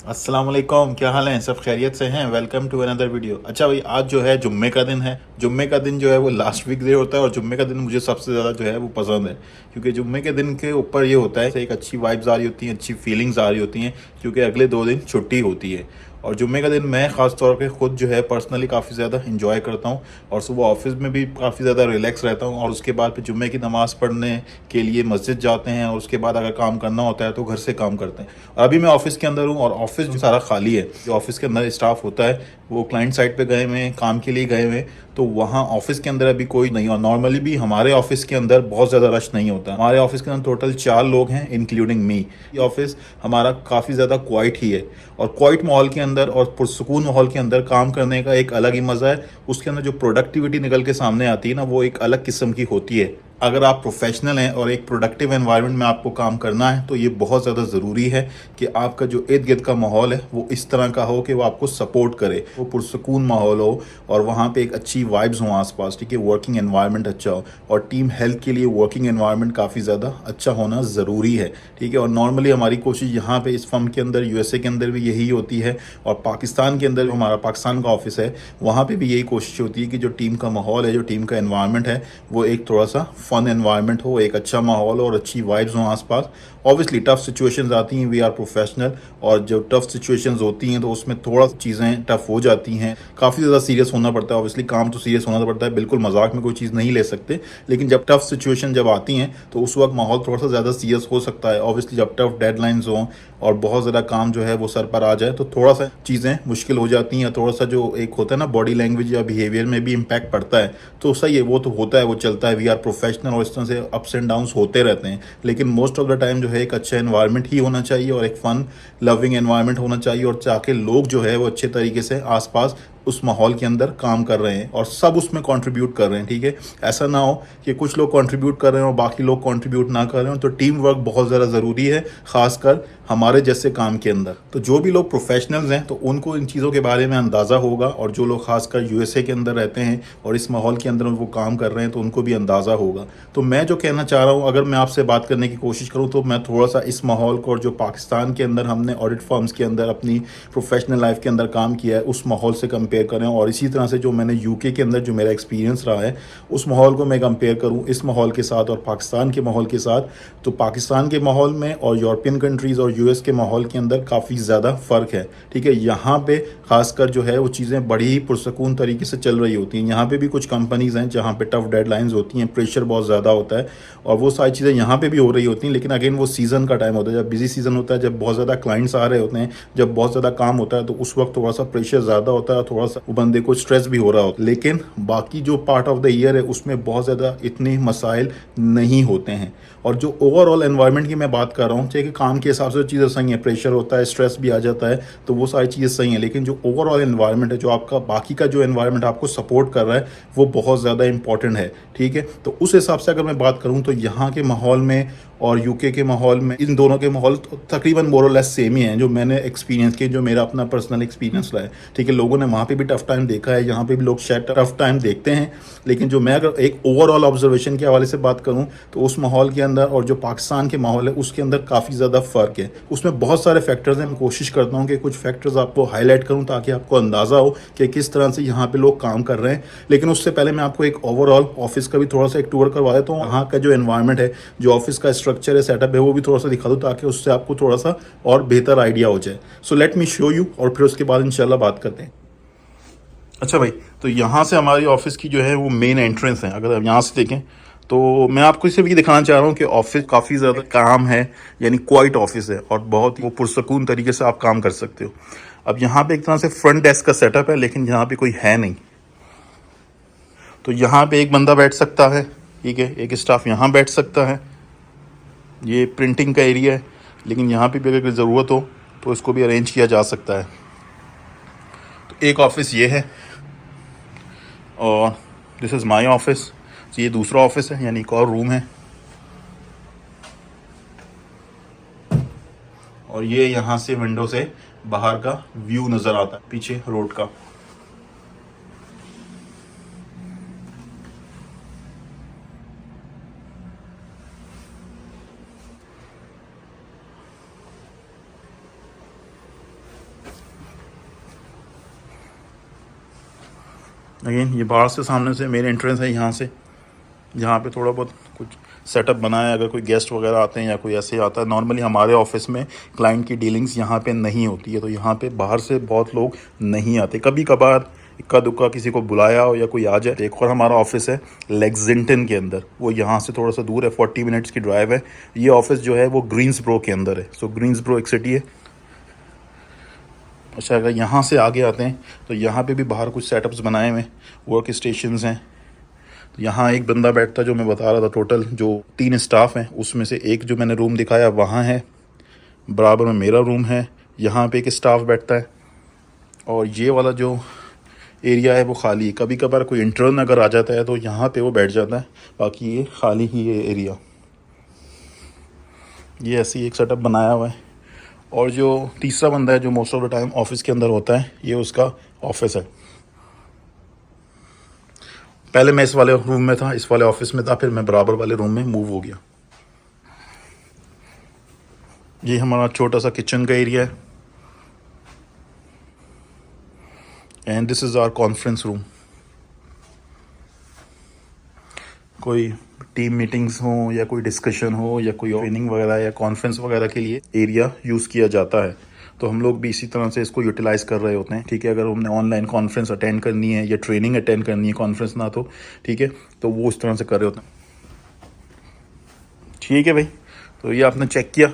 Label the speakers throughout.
Speaker 1: अस्सलाम वालेकुम, क्या हाल है? सब खैरियत से हैं? Welcome to another video. अच्छा भाई, आज जो है जुम्मे का दिन है। जुम्मे का दिन जो है वो लास्ट वीक डे होता है और जुम्मे का दिन मुझे सबसे ज़्यादा जो है वो पसंद है, क्योंकि जुम्मे के दिन के ऊपर ये होता है एक अच्छी वाइब्स आ रही होती हैं, अच्छी फीलिंग्स आ रही होती हैं, क्योंकि अगले 2 दिन छुट्टी होती है। और जुम्मे का दिन मैं ख़ास तौर पे खुद जो है पर्सनली काफ़ी ज़्यादा इंजॉय करता हूँ और सुबह ऑफिस में भी काफ़ी ज़्यादा रिलैक्स रहता हूँ और उसके बाद फिर जुम्मे की नमाज़ पढ़ने के लिए मस्जिद जाते हैं और उसके बाद अगर काम करना होता है तो घर से काम करते हैं। और अभी मैं ऑफिस के अंदर हूँ और ऑफिस जो सारा खाली है, जो ऑफिस के अंदर स्टाफ होता है वो क्लाइंट साइड पे गए हुए हैं, काम के लिए गए हुए हैं, तो वहाँ ऑफिस के अंदर अभी कोई नहीं। और नॉर्मली भी हमारे ऑफिस के अंदर बहुत ज़्यादा रश नहीं होता। हमारे ऑफिस के अंदर टोटल 4 लोग हैं इंक्लूडिंग मी। ये ऑफिस हमारा काफ़ी ज़्यादा क्वाइट ही है और क्वाइट माहौल के अंदर और पुरसुकून माहौल के अंदर काम करने का एक अलग ही मज़ा है। उसके अंदर जो प्रोडक्टिविटी निकल के सामने आती है ना, वो एक अलग किस्म की होती है। अगर आप प्रोफेशनल हैं और एक प्रोडक्टिव एनवायरनमेंट में आपको काम करना है तो ये बहुत ज़्यादा ज़रूरी है कि आपका जो इर्द गिर्द का माहौल है वो इस तरह का हो कि वो आपको सपोर्ट करे, वो पुरसुकून माहौल हो और वहाँ पे एक अच्छी वाइब्स हो आसपास, ठीक है, वर्किंग एनवायरनमेंट अच्छा हो। और टीम हेल्थ के लिए वर्किंग एनवायरनमेंट काफ़ी ज़्यादा अच्छा होना ज़रूरी है, ठीक है। और नॉर्मली हमारी कोशिश यहाँ पे इस फर्म के अंदर, यूएसए के अंदर भी यही होती है और पाकिस्तान के अंदर, हमारा पाकिस्तान का ऑफिस है, वहाँ पे भी यही कोशिश होती है कि जो टीम का माहौल है, जो टीम का एनवायरनमेंट है, वो एक थोड़ा सा फन एनवायरनमेंट हो, एक अच्छा माहौल हो और अच्छी वाइब्स हों आसपास। ऑब्वियसली टफ सिचुएशंस आती हैं, वी आर प्रोफेशनल, और जो टफ सिचुएशंस होती हैं तो उसमें थोड़ा चीज़ें टफ हो जाती हैं, काफ़ी ज़्यादा सीरियस होना पड़ता है। ऑब्वियसली काम तो सीरियस होना पड़ता है, बिल्कुल मजाक में कोई चीज़ नहीं ले सकते, लेकिन जब टफ सिचुएशन जब आती हैं तो उस वक्त माहौल थोड़ा सा ज़्यादा सीरियस हो सकता है। ऑब्वियसली जब टफ डेडलाइंस हों और बहुत ज़्यादा काम जो है वो सर पर आ जाए तो थोड़ा सा चीज़ें मुश्किल हो जाती हैं, थोड़ा सा जो एक होता है ना बॉडी लैंग्वेज या बिहेवियर में भी इम्पैक्ट पड़ता है। तो सही है, वो तो होता है, वो चलता है, वी आर प्रोफेशनल और इस तरह से अप्स एंड डाउन्स होते रहते हैं। लेकिन मोस्ट ऑफ द टाइम जो है एक अच्छा एनवायरनमेंट ही होना चाहिए और एक फन लविंग एनवायरनमेंट होना चाहिए, और ताकि लोग जो है वो अच्छे तरीके से आसपास उस माहौल के अंदर काम कर रहे हैं और सब उसमें कंट्रीब्यूट कर रहे हैं, ठीक है। ऐसा ना हो कि कुछ लोग कंट्रीब्यूट कर रहे हैं और बाकी लोग कंट्रीब्यूट ना कर रहे हो। तो टीम वर्क बहुत ज़्यादा ज़रूरी है, खासकर हमारे जैसे काम के अंदर। तो जो भी लोग प्रोफेशनल्स हैं तो उनको इन चीज़ों के बारे में अंदाज़ा होगा, और जो लोग खासकर यूएसए के अंदर रहते हैं और इस माहौल के अंदर वो काम कर रहे हैं तो उनको भी अंदाज़ा होगा। तो मैं जो कहना चाह रहा हूँ, अगर मैं आपसे बात करने की कोशिश करूँ तो मैं थोड़ा सा इस माहौल को, और जो पाकिस्तान के अंदर हमने ऑडिट फर्म्स के अंदर अपनी प्रोफेशनल लाइफ के अंदर काम किया है उस माहौल से कंपेयर करें, और इसी तरह से जो मैंने यूके के अंदर जो मेरा एक्सपीरियंस रहा है उस माहौल को मैं कंपेयर करूँ इस माहौल के साथ और पाकिस्तान के माहौल के साथ। तो पाकिस्तान के माहौल में और यूरोपियन कंट्रीज़ और यूएस के माहौल के अंदर काफ़ी ज़्यादा फ़र्क है, ठीक है। यहाँ पे खासकर जो है वो चीज़ें बड़ी ही पुरसकून तरीके से चल रही होती हैं। यहाँ पे भी कुछ कंपनीज़ हैं जहाँ पे टफ डेडलाइंस होती हैं, प्रेशर बहुत ज़्यादा होता है, और वो सारी चीज़ें यहाँ पे भी हो रही होती हैं। लेकिन अगेन वो सीज़न का टाइम होता है, जब बिजी सीज़न होता है, जब बहुत ज़्यादा क्लाइंट्स आ रहे होते हैं, जब बहुत ज़्यादा काम होता है, तो उस वक्त थोड़ा सा प्रेशर ज़्यादा होता है, थोड़ा सा वो बंदे को स्ट्रेस भी हो रहा होता है। लेकिन बाकी जो पार्ट ऑफ द ईयर है उसमें बहुत ज़्यादा इतने मसाइल नहीं होते हैं। और जो ओवरऑल एनवायरनमेंट की मैं बात कर रहा हूँ, चाहे कि काम के हिसाब से चीज़ें सही हैं, प्रेशर होता है, स्ट्रेस भी आ जाता है, तो वो सारी चीज़ें सही हैं, लेकिन जो ओवरऑल एनवायरनमेंट है, जो आपका बाकी का जो एनवायरनमेंट आपको सपोर्ट कर रहा है, वो बहुत ज़्यादा इंपॉर्टेंट है, ठीक है। तो उस हिसाब से अगर मैं बात करूँ तो यहाँ के माहौल में और यूके के माहौल में, इन दोनों के माहौल तो तकरीबन मोर और लेस सेम ही हैं, जो मैंने एक्सपीरियंस किए, जो मेरा अपना पर्सनल एक्सपीरियंस रहा है, ठीक है। लोगों ने वहाँ पे भी टफ टाइम देखा है, यहाँ पे भी लोग शायद टफ टाइम देखते हैं, लेकिन जो मैं अगर एक ओवरऑल ऑब्जर्वेशन के हवाले से बात करूँ तो उस माहौल के अंदर और जो पाकिस्तान के माहौल है उसके अंदर काफ़ी ज़्यादा फ़र्क है। उसमें बहुत सारे फैक्टर्स हैं, मैं कोशिश करता हूँ कि कुछ फैक्टर्स आपको हाईलाइट करूँ ताकि आपको अंदाज़ा हो कि किस तरह से यहाँ पे लोग काम कर रहे हैं। लेकिन उससे पहले मैं आपको एक ओवरऑल ऑफिस का भी थोड़ा सा एक टूर करवा देता हूँ, यहाँ का जो एनवायरनमेंट है, जो ऑफिस का स्ट्रक्चर है, सेटअप है, वो भी थोड़ा सा दिखा दूँ ताकि उससे आपको थोड़ा सा और बेहतर आइडिया हो जाए। सो लेट मी शो यू, और फिर उसके बाद इंशाल्लाह बात करते हैं। अच्छा भाई, तो यहाँ से हमारी ऑफिस की जो है वो मेन एंट्रेंस है। अगर आप यहाँ से देखें तो मैं आपको सिर्फ ये दिखाना चाह रहा हूँ कि ऑफिस काफ़ी ज़्यादा काम है, यानी क्वाइट ऑफिस है और बहुत ही वो पुरसकून तरीके से आप काम कर सकते हो। अब यहाँ पे एक तरह से फ्रंट डेस्क का सेटअप है, लेकिन यहाँ पे कोई है नहीं, तो यहाँ पे एक बंदा बैठ सकता है, ठीक है, एक स्टाफ यहाँ बैठ सकता है। ये प्रिंटिंग का एरिया है, लेकिन यहाँ पे भी अगर कोई ज़रूरत हो तो इसको भी अरेंज किया जा सकता है। तो एक ऑफिस ये है और दिस इज़ माई ऑफिस। ये दूसरा ऑफिस है, यानी एक और रूम है, और ये यहाँ से विंडो से बाहर का व्यू नज़र आता है, पीछे रोड का। अगेन ये बाहर से सामने से मेन एंट्रेंस है यहाँ से, जहाँ पे थोड़ा बहुत कुछ सेटअप बना है। अगर कोई गेस्ट वगैरह आते हैं या कोई ऐसे आता है, नॉर्मली हमारे ऑफिस में क्लाइंट की डीलिंग्स यहाँ पे नहीं होती है, तो यहाँ पे बाहर से बहुत लोग नहीं आते। कभी कभार इक्का दुक्का किसी को बुलाया हो या कोई आ जाए। एक और हमारा ऑफिस है लेक्सिंगटन के अंदर, वो यहाँ से थोड़ा सा दूर है, 40 मिनट्स की ड्राइव है। ये ऑफिस जो है वो ग्रीन्सब्रो के अंदर है। सो ग्रीन्सब्रो एक सिटी है। अच्छा, अगर यहाँ से आगे आते हैं तो यहाँ पे भी बाहर कुछ सेटअप्स बनाए हुए, वर्क स्टेशंस हैं। तो यहाँ एक बंदा बैठता है, जो मैं बता रहा था, टोटल जो 3 स्टाफ हैं उसमें से एक जो मैंने रूम दिखाया वहाँ है, बराबर में मेरा रूम है, यहाँ पे एक स्टाफ बैठता है, और ये वाला जो एरिया है वो खाली है। कभी कभार कोई इंटर्न अगर आ जाता है तो यहाँ पे वो बैठ जाता है, बाकी ये खाली ही है एरिया। ये ऐसी एक सेटअप बनाया हुआ है। और जो तीसरा बंदा है जो most of the time office के अंदर होता है, ये उसका ऑफिस है। पहले मैं इस वाले रूम में था, इस वाले ऑफिस में था, फिर मैं बराबर वाले रूम में मूव हो गया। ये हमारा छोटा सा किचन का एरिया है, and this is our conference room. कोई टीम मीटिंग्स हो या कोई डिस्कशन हो या कोई ट्रेनिंग वगैरह या कॉन्फ्रेंस वगैरह के लिए एरिया यूज़ किया जाता है। तो हम लोग भी इसी तरह से इसको यूटिलाइज़ कर रहे होते हैं। ठीक है, अगर हमने ऑनलाइन कॉन्फ्रेंस अटेंड करनी है या ट्रेनिंग अटेंड करनी है, कॉन्फ्रेंस ना तो ठीक है, तो वो इस तरह से कर रहे होते हैं। ठीक है भाई, तो ये आपने चेक किया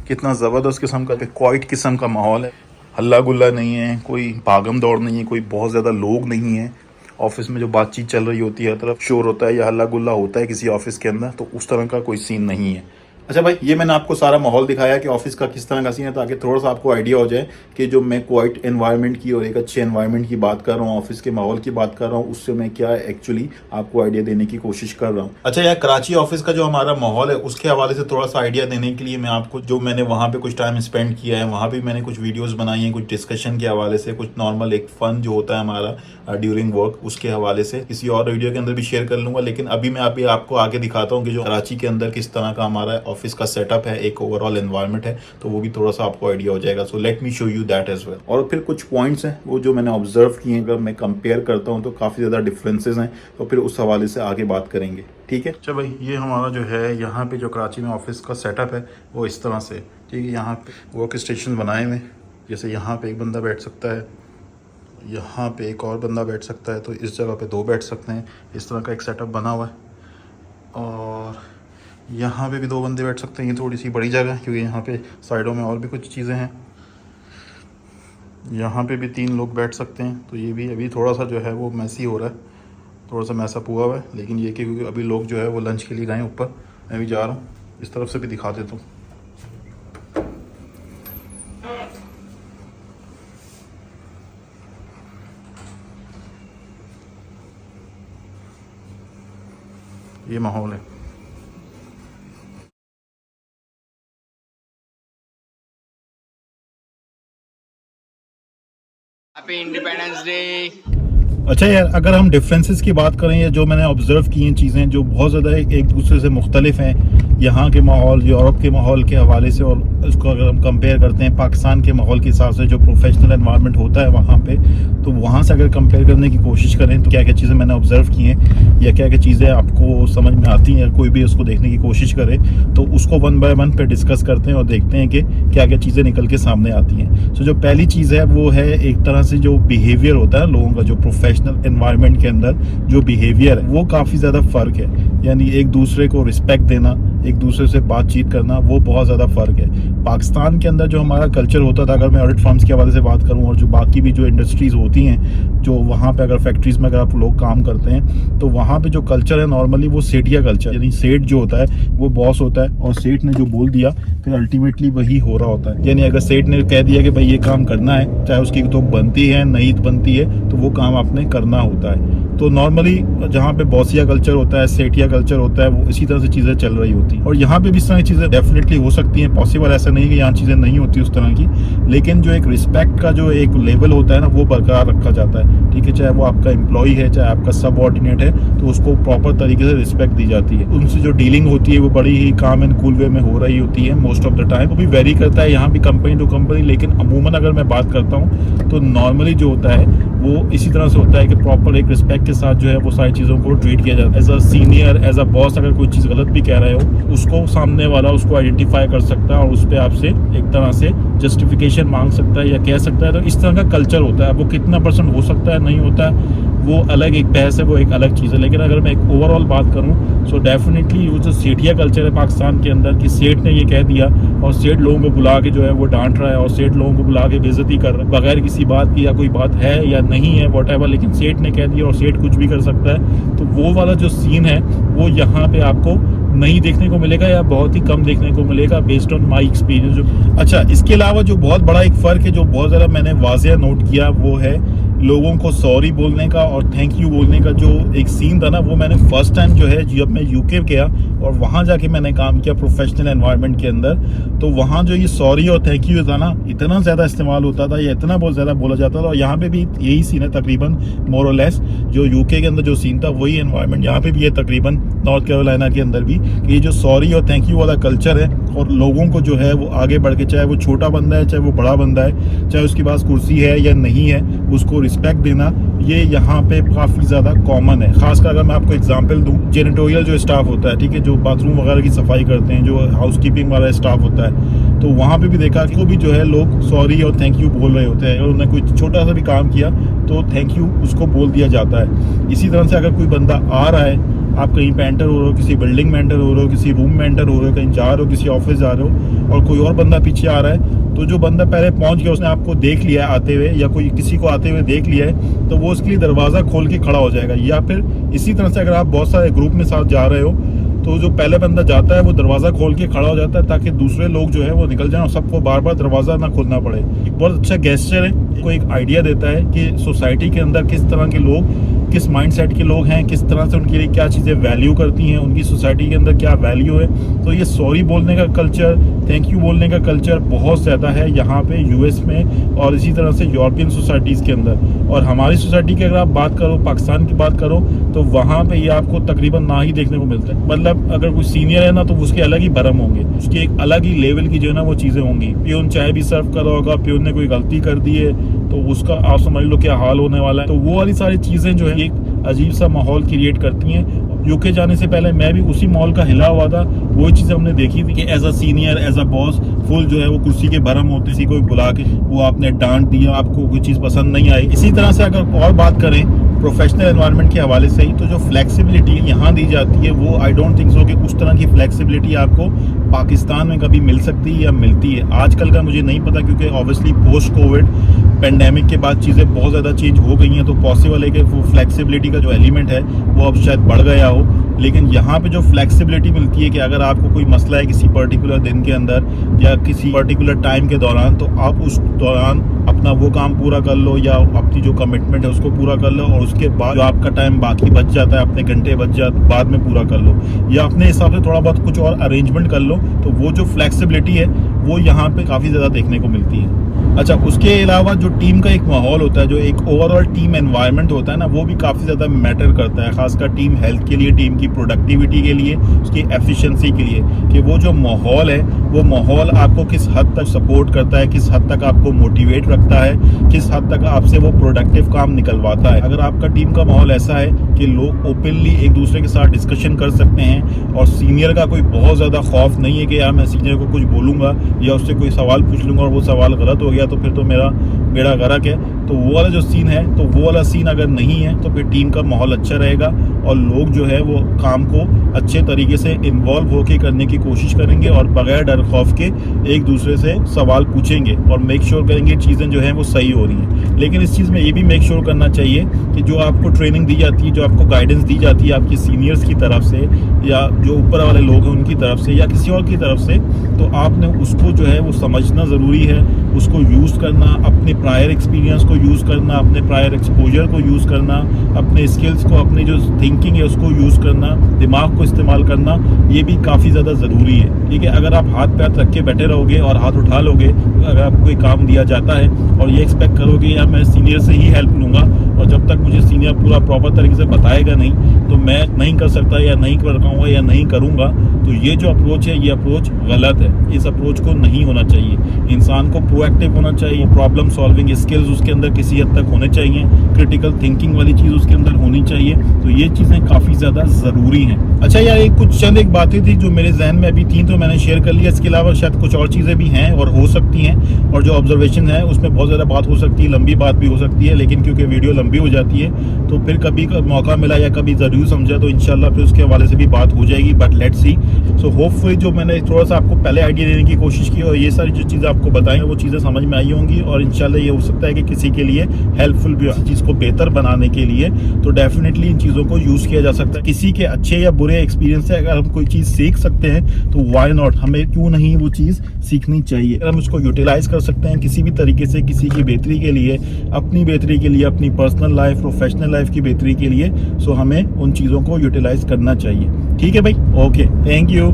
Speaker 1: कितना ज़बरदस्त किस्म का, क्वाइट किस्म का माहौल है। हल्ला गुल्ला नहीं है, कोई भागम दौड़ नहीं है, कोई बहुत ज़्यादा लोग नहीं है। ऑफिस में जो बातचीत चल रही होती है, हर तरफ शोर होता है या हल्ला गुल्ला होता है किसी ऑफिस के अंदर, तो उस तरह का कोई सीन नहीं है। अच्छा भाई, ये मैंने आपको सारा माहौल दिखाया कि ऑफिस का किस तरह का सीन है, ताकि थोड़ा सा आपको आइडिया हो जाए कि जो मैं क्वाइट एनवायरनमेंट की और एक अच्छे एनवायरनमेंट की बात कर रहा हूँ, ऑफिस के माहौल की बात कर रहा हूँ, उससे मैं क्या एक्चुअली आपको आइडिया देने की कोशिश कर रहा हूँ। अच्छा यार, कराची ऑफिस का जो हमारा माहौल है उसके हवाले से थोड़ा सा आइडिया देने के लिए मैं आपको, जो मैंने वहाँ पे कुछ टाइम स्पेंड किया है, वहाँ भी मैंने कुछ वीडियोज़ बनाई हैं, कुछ डिस्कशन के हवाले से, कुछ नॉर्मल एक फन जो होता है हमारा ड्यूरिंग वर्क, उसके हवाले से किसी और वीडियो के अंदर भी शेयर कर लूँगा। लेकिन अभी मैं अभी आपको आगे दिखाता हूँ कि जो कराची के अंदर किस तरह का हमारा ऑफिस का सेटअप है, एक ओवरऑल एनवायरनमेंट है, तो वो भी थोड़ा सा आपको आइडिया हो जाएगा। So let me show you that as well. और फिर कुछ पॉइंट्स हैं वो जो मैंने ऑब्जर्व किए हैं, अगर मैं कंपेयर करता हूँ तो काफ़ी ज़्यादा डिफरेंसेस हैं, तो फिर उस हवाले से आगे बात करेंगे। ठीक है, अच्छा भाई, ये हमारा जो है यहाँ पे जो कराची में ऑफिस का सेटअप है वो इस तरह से। ठीक है, यहाँ पे वर्क स्टेशन बनाए हुए, जैसे यहाँ पे एक बंदा बैठ सकता है, यहाँ पे एक और बंदा बैठ सकता है, तो इस जगह पे 2 बैठ सकते हैं। इस तरह का एक सेटअप बना हुआ है। और यहाँ पे भी 2 बंदे बैठ सकते हैं। ये थोड़ी सी बड़ी जगह है क्योंकि यहाँ पे साइडों में और भी कुछ चीज़ें हैं। यहाँ पे भी 3 लोग बैठ सकते हैं। तो ये भी अभी थोड़ा सा जो है वो मैसी हो रहा है, थोड़ा सा मैसअप हुआ हुआ है, लेकिन ये क्योंकि अभी लोग जो है वो लंच के लिए गए ऊपर, मैं भी जा रहा हूँ। इस तरफ से भी दिखा देता हूँ। ये माहौल है।
Speaker 2: Happy independence day.
Speaker 1: अच्छा यार, अगर हम डिफरेंसेस की बात करें या जो मैंने ऑब्जर्व की हैं चीज़ें जो बहुत ज़्यादा एक दूसरे से मुख्तलिफ हैं, यहाँ के माहौल, यूरोप के माहौल के हवाले से, और उसको अगर हम कंपेयर करते हैं पाकिस्तान के माहौल के हिसाब से, जो प्रोफेशनल एनवायरनमेंट होता है वहाँ पे, तो वहाँ से अगर कंपेयर करने की कोशिश करें तो क्या क्या चीज़ें मैंने ऑब्जर्व की हैं या क्या क्या चीज़ें आपको समझ में आती हैं, या कोई भी उसको देखने की कोशिश करे, तो उसको 1 बाय 1 पे डिस्कस करते हैं और देखते हैं कि क्या क्या चीज़ें निकल के सामने आती हैं। सो जो पहली चीज़ है वो है एक तरह से जो बिहेवियर होता है लोगों का, जो प्रोफेशनल एनवायरनमेंट के अंदर जो बिहेवियर है वो काफ़ी ज़्यादा फ़र्क है। यानी एक दूसरे को रिस्पेक्ट देना, एक दूसरे से बातचीत करना, वो बहुत ज़्यादा फ़र्क है। पाकिस्तान के अंदर जो हमारा कल्चर होता था, अगर मैं ऑडिट फर्म्स के हवाले से बात करूं, और जो बाकी भी जो इंडस्ट्रीज़ होती हैं, जो वहाँ पे अगर फैक्ट्रीज़ में अगर आप लोग काम करते हैं, तो वहाँ पे जो कल्चर है नॉर्मली वो सेठिया कल्चर, यानी सेठ जो होता है वो बॉस होता है, और सेठ ने जो बोल दिया फिर अल्टीमेटली वही हो रहा होता है। यानी अगर सेठ ने कह दिया कि भाई ये काम करना है, चाहे उसकी तो बनती है नहीं बनती है, तो वो काम आपने करना होता है। तो नॉर्मली जहाँ पे बॉसिया कल्चर होता है, सेठिया कल्चर होता है, वो इसी तरह से चीज़ें चल रही होती हैं। थी। और यहाँ पे भी इस तरह की चीज़ें डेफिनेटली हो सकती हैं, पॉसिबल ऐसा नहीं कि यहाँ चीज़ें नहीं होती उस तरह की, लेकिन जो एक रिस्पेक्ट का जो एक लेवल होता है ना, वो बरकरार रखा जाता है। ठीक है, चाहे वो आपका एम्प्लॉय है, चाहे आपका सबऑर्डिनेट है, तो उसको प्रॉपर तरीके से रिस्पेक्ट दी जाती है। उनसे जो डीलिंग होती है वो बड़ी ही काम एंड कूल वे में हो रही होती है मोस्ट ऑफ द टाइम। वो भी वेरी करता है यहाँ भी कंपनी टू कंपनी, लेकिन अमूमन अगर मैं बात करता हूँ तो नॉर्मली जो होता है वो इसी तरह से होता है कि प्रॉपर एक रिस्पेक्ट के साथ जो है वो सारी चीज़ों को ट्रीट किया जाता है। As a senior, as a boss, अगर कोई चीज़ गलत भी कह रहे हो, उसको सामने वाला उसको आइडेंटिफाई कर सकता है और उस पर आपसे एक तरह से जस्टिफिकेशन मांग सकता है या कह सकता है। तो इस तरह का कल्चर होता है। वो कितना % हो सकता है, नहीं होता है, वो अलग एक बहस है, वो एक अलग चीज़ है। लेकिन अगर मैं एक ओवरऑल बात करूं, सो डेफिनेटली वो जो सेठिया कल्चर है पाकिस्तान के अंदर कि सेठ ने ये कह दिया और सेठ लोगों को बुला के जो है वो डांट रहा है और सेठ लोगों को बुला के बेइज्जती कर रहा है बगैर किसी बात की, या कोई बात है या नहीं है व्हाटएवर, लेकिन सेठ ने कह दिया और सेठ कुछ भी कर सकता है। तो वो वाला जो सीन है वो यहाँ पे आपको नहीं देखने को मिलेगा या बहुत ही कम देखने को मिलेगा बेस्ड ऑन माय एक्सपीरियंस। अच्छा, इसके अलावा जो बहुत बड़ा एक फ़र्क है जो बहुत ज़्यादा मैंने वाज़ेह नोट किया, वो है लोगों को सॉरी बोलने का और थैंक यू बोलने का। जो एक सीन था ना, वो मैंने फर्स्ट टाइम जो है जब मैं यूके गया और वहाँ जाके मैंने काम किया प्रोफेशनल एनवायरनमेंट के अंदर, तो वहाँ जो ये सॉरी और थैंक यू था ना, इतना ज़्यादा इस्तेमाल होता था या इतना बहुत ज़्यादा बोला जाता था। और यहाँ पे भी यही सीन है तकरीबन मोर और लेस, जो यूके के अंदर जो सीन था वही एनवायरनमेंट यहाँ पे भी है तकरीबन नॉर्थ कैरोलिना के अंदर भी, कि ये जो सॉरी और थैंक यू वाला कल्चर है और लोगों को जो है वो आगे बढ़ के, चाहे वो छोटा बंदा है चाहे वो बड़ा बंदा है, चाहे उसके पास कुर्सी है या नहीं है, उसको रिस्पेक्ट देना, ये यहाँ पे काफ़ी ज़्यादा कॉमन है। खासकर अगर मैं आपको एग्जांपल दूं, जेनिटोरियल जो स्टाफ होता है, ठीक है, जो बाथरूम वगैरह की सफाई करते हैं, जो हाउसकीपिंग वाला स्टाफ होता है, तो वहाँ पे भी देखा कि वो भी जो है लोग सॉरी और थैंक यू बोल रहे होते हैं। अगर उन्होंने कोई छोटा सा भी काम किया तो थैंक यू उसको बोल दिया जाता है। इसी तरह से अगर कोई बंदा आ रहा है, आप कहीं पे एंटर हो रहे हो, किसी बिल्डिंग में एंटर हो रहे हो, किसी रूम में एंटर हो रहे हो, कहीं जा रहे हो, किसी ऑफिस जा रहे हो और कोई और बंदा पीछे आ रहा है, तो जो बंदा पहले पहुंच गया, उसने आपको देख लिया है आते हुए या कोई किसी को आते हुए देख लिया है, तो वो उसके लिए दरवाज़ा खोल के खड़ा हो जाएगा। या फिर इसी तरह से अगर आप बहुत सारे ग्रुप में साथ जा रहे हो, तो जो पहले बंदा जाता है वो दरवाज़ा खोल के खड़ा हो जाता है ताकि दूसरे लोग जो है वो निकल जाएं और सबको बार बार दरवाज़ा ना खोलना पड़े। एक बहुत अच्छा गेस्चर है, को एक आइडिया देता है कि सोसाइटी के अंदर किस तरह के लोग, किस माइंडसेट के लोग हैं, किस तरह से उनके लिए क्या चीज़ें वैल्यू करती हैं, उनकी सोसाइटी के अंदर क्या वैल्यू है। तो ये सॉरी बोलने का कल्चर, थैंक यू बोलने का कल्चर बहुत ज़्यादा है यहाँ पे यूएस में और इसी तरह से यूरोपियन सोसाइटीज़ के अंदर। और हमारी सोसाइटी की अगर आप बात करो, पाकिस्तान की बात करो, तो वहाँ पे ये आपको तकरीबन ना ही देखने को मिलता है। मतलब अगर कोई सीनियर है ना, तो उसके अलग ही भरम होंगे, उसकी एक अलग ही लेवल की जो है ना वो चीज़ें होंगी। प्यून चाय भी सर्व कर रहा होगा, प्यून ने कोई गलती कर दी है तो उसका आप समझ लो क्या हाल होने वाला है। तो वो वाली सारी चीज़ें जो है एक अजीब सा माहौल क्रिएट करती हैं। यूके जाने से पहले मैं भी उसी माहौल का हिला हुआ था, वही चीज़ें हमने देखी थी कि as a senior, as a boss, full जो है वो कुर्सी के भरम होते, किसी को बुला के वो आपने डांट दिया, आपको कोई चीज़ पसंद नहीं आई। इसी तरह से अगर और बात करें प्रोफेशनल एनवायरनमेंट के हवाले से ही, तो जो फ्लेक्सिबिलिटी यहाँ दी जाती है वो आई डोंट थिंक सो कि उस तरह की फ्लेक्सिबिलिटी आपको पाकिस्तान में कभी मिल सकती है या मिलती है। आजकल का मुझे नहीं पता, क्योंकि ऑब्वियसली पोस्ट कोविड पेंडेमिक के बाद चीज़ें बहुत ज़्यादा चेंज हो गई हैं, तो पॉसिबल है कि वो फ्लेक्सिबिलिटी का जो एलिमेंट है वो अब शायद बढ़ गया हो। लेकिन यहाँ पे जो फ्लेक्सिबिलिटी मिलती है कि अगर आपको कोई मसला है किसी पर्टिकुलर दिन के अंदर या किसी पर्टिकुलर टाइम के दौरान, तो आप उस दौरान अपना वो काम पूरा कर लो या अपनी जो कमिटमेंट है उसको पूरा कर लो, और उसके बाद जो आपका टाइम बाकी बच जाता है, अपने घंटे बच जाते बाद में पूरा कर लो, या अपने हिसाब से थोड़ा बहुत कुछ और अरेंजमेंट कर लो। तो वो जो फ्लेक्सिबिलिटी है वो यहाँ पे काफ़ी ज़्यादा देखने को मिलती है। अच्छा, उसके अलावा जो टीम का एक माहौल होता है, जो एक ओवरऑल टीम एनवायरनमेंट होता है ना, वो भी काफ़ी ज़्यादा मैटर करता है, खासकर टीम हेल्थ के लिए, टीम की प्रोडक्टिविटी के लिए, उसकी एफिशिएंसी के लिए, कि वो जो माहौल है वो माहौल आपको किस हद तक सपोर्ट करता है, किस हद तक आपको मोटिवेट रखता है, किस हद तक आपसे वो प्रोडक्टिव काम निकलवाता है। अगर आपका टीम का माहौल ऐसा है कि लोग ओपनली एक दूसरे के साथ डिस्कशन कर सकते हैं और सीनियर का कोई बहुत ज़्यादा खौफ नहीं है कि यार मैं सीनियर को कुछ बोलूँगा या उससे कोई सवाल पूछ लूँगा और वो सवाल गलत हो गया तो फिर तो मेरा बेड़ा गर्क है, तो वो वाला जो सीन है, तो वो वाला सीन अगर नहीं है तो फिर टीम का माहौल अच्छा रहेगा और लोग जो है वो काम को अच्छे तरीके से इन्वॉल्व होकर करने की कोशिश करेंगे और बगैर डर खौफ के एक दूसरे से सवाल पूछेंगे और मेक श्योर करेंगे चीज़ें जो हैं वो सही हो रही हैं। लेकिन इस चीज़ में ये भी मेक श्योर करना चाहिए कि जो आपको ट्रेनिंग दी जाती है, जो आपको गाइडेंस दी जाती है आपके सीनियर्स की तरफ से या जो ऊपर वाले लोग हैं उनकी तरफ से या किसी और की तरफ से, तो आपने उसको जो है वो समझना ज़रूरी है, उसको यूज़ करना, अपने प्रायर एक्सपीरियंस को
Speaker 3: को यूज़ करना, अपने प्रायर एक्सपोजर को यूज़ करना, अपने स्किल्स को, अपने जो थिंकिंग है उसको यूज़ करना, दिमाग को इस्तेमाल करना, ये भी काफ़ी ज़्यादा ज़रूरी है। ठीक है, अगर आप हाथ पैर रख के बैठे रहोगे और हाथ उठा लोगे, अगर आपको कोई काम दिया जाता है और ये एक्सपेक्ट करोगे यार मैं सीनियर से ही हेल्प लूँगा और जब तक मुझे सीनियर पूरा प्रॉपर तरीके से बताएगा नहीं तो मैं नहीं कर सकता या नहीं कर पाऊँगा या नहीं करूँगा, तो ये जो अप्रोच है ये अप्रोच गलत है। इस अप्रोच को नहीं होना चाहिए। इंसान को प्रोएक्टिव होना चाहिए, प्रॉब्लम सॉल्विंग स्किल्स उसके अंदर किसी हद तक होने चाहिए, क्रिटिकल थिंकिंग वाली चीज़ उसके अंदर होनी चाहिए। तो ये चीज़ें काफ़ी ज़्यादा ज़रूरी हैं। अच्छा यार, एक बातें थी जो मेरे जहन में अभी थी तो मैंने शेयर कर लिया। इसके अलावा शायद कुछ और चीज़ें भी हैं और हो सकती हैं, और जो ऑब्जर्वेशन है उसमें बहुत ज़्यादा बात हो सकती है, लंबी बात भी हो सकती है, लेकिन क्योंकि वीडियो लंबी हो जाती है तो फिर कभी मौका मिला या कभी ज़रूर समझा तो इंशाल्लाह फिर उसके हवाले से भी बात हो जाएगी। But let's see. So hopefully जो मैंने थोड़ा सा आपको पहले आइडिया देने की कोशिश की और ये सारी जो चीज़ें आपको बताएं वो चीज़ें समझ में आई होंगी, और इंशाल्लाह ये हो सकता है कि किसी के लिए हेल्पफुल भी हो चीज़ को बेहतर बनाने के लिए। तो डेफिनेटली इन चीज़ों को यूज़ किया जा सकता है। किसी के अच्छे या बुरे एक्सपीरियंस से अगर हम कोई चीज़ सीख सकते हैं तो वाई नॉट, हमें क्यों नहीं वो चीज़ सीखनी चाहिए। अगर हम उसको यूटिलाइज कर सकते हैं किसी भी तरीके से, किसी की बेहतरी के लिए, अपनी बेहतरी के लिए, अपनी पर्सनल लाइफ, प्रोफेशनल लाइफ की बेहतरी के लिए, सो हमें उन चीज़ों को यूटिलाइज करना चाहिए। ठीक है भाई, ओके, थैंक यू।